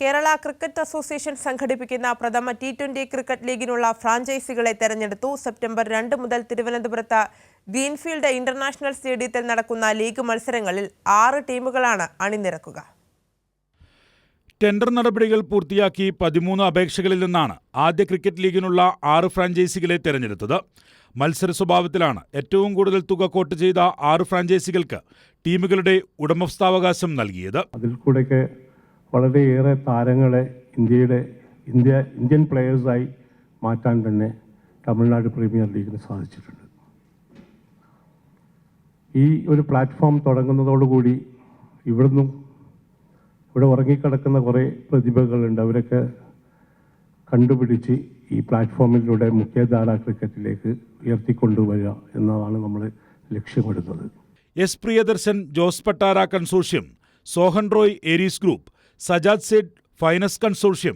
Kerala cricket association സംഘടിപ്പിക്കുന്ന പ്രഥമ T20 cricket ലീഗിനുള്ള ഫ്രാഞ്ചൈസികളെ തെരഞ്ഞെടുത്തു. സെപ്റ്റംബർ 2 മുതൽ തിരുവനന്തപുരത്ത് ഗ്രീൻഫീൽഡ് ഇന്റർനാഷണൽ സ്റ്റേഡിയത്തിൽ നടക്കുന്ന ലീഗ് മത്സരങ്ങളിൽ 6 ടീമുകളാണ് അണിനിരക്കുക. ടെൻഡർ നടപടികൾ പൂർത്തിയാക്കി 13 അപേക്ഷകളിൽ നിന്നാണ് ആദ്യ ക്രിക്കറ്റ് ലീഗിനുള്ള 6 ഫ്രാഞ്ചൈസികളെ തെരഞ്ഞെടുത്തത്. മത്സര സ്വഭാവത്തിലാണ് ഏറ്റവും കൂടുതൽ തുക കോട്ട് ചെയ്ത 6 ഫ്രാഞ്ചൈസികൾക്ക് ടീമുകളുടെ ഉടമസ്ഥാവകാശം നൽകിയത്. അതിൽ കൂടെയൊക്കെ വളരെയേറെ താരങ്ങളെ ഇന്ത്യൻ പ്ലെയേഴ്സായി മാറ്റാൻ തന്നെ തമിഴ്നാട് പ്രീമിയർ ലീഗിന് സാധിച്ചിട്ടുണ്ട്. ഈ ഒരു പ്ലാറ്റ്ഫോം തുടങ്ങുന്നതോടുകൂടി ഇവിടെ ഉറങ്ങിക്കിടക്കുന്ന കുറേ പ്രതിഭകളുണ്ട്. അവരൊക്കെ കണ്ടുപിടിച്ച് ഈ പ്ലാറ്റ്ഫോമിലൂടെ മുഖ്യധാര ക്രിക്കറ്റിലേക്ക് ഉയർത്തിക്കൊണ്ടുവരിക എന്നതാണ് നമ്മൾ ലക്ഷ്യമിടുന്നത്. S Priyadarshan Jose Pattara consortium, Sohan Roy Aries group, Sajad Sait finesse consortium,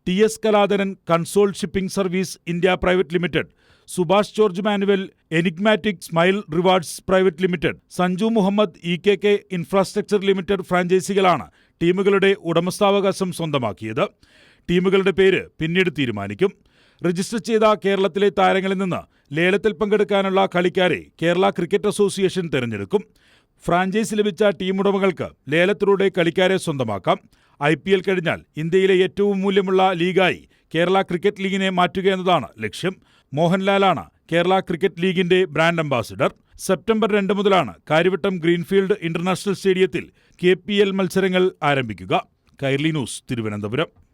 TS Kaladharan console shipping service India private limited, Subhash George Manuel enigmatic smile rewards private limited, Sanju Muhammad EKK infrastructure limited ഫ്രാഞ്ചൈസികളാണ് ടീമുകളുടെ ഉടമസ്ഥാവകാശം സ്വന്തമാക്കിയത്. ടീമുകളുടെ പേര് പിന്നീട് തീരുമാനിക്കും. രജിസ്റ്റർ ചെയ്ത കേരളത്തിലെ താരങ്ങളിൽ നിന്ന് ലേലത്തിൽ പങ്കെടുക്കാനുള്ള കളിക്കാരെ കേരള ക്രിക്കറ്റ് അസോസിയേഷൻ തിരഞ്ഞെടുക്കും. ഫ്രാഞ്ചൈസി ലഭിച്ച ടീമുടമകൾക്ക് ലേലത്തിലൂടെ കളിക്കാരെ സ്വന്തമാക്കാം. IPL കഴിഞ്ഞാൽ ഇന്ത്യയിലെ ഏറ്റവും മൂല്യമുള്ള ലീഗായി കേരള ക്രിക്കറ്റ് ലീഗിനെ മാറ്റുക എന്നതാണ് ലക്ഷ്യം. മോഹൻലാലാണ് കേരള ക്രിക്കറ്റ് ലീഗിന്റെ ബ്രാൻഡ് അംബാസിഡർ. സെപ്റ്റംബർ 2 മുതലാണ് കാര്യവട്ടം ഗ്രീൻഫീൽഡ് ഇന്റർനാഷണൽ സ്റ്റേഡിയത്തിൽ KPL മത്സരങ്ങൾ ആരംഭിക്കുക. കൈരളി ന്യൂസ്, തിരുവനന്തപുരം.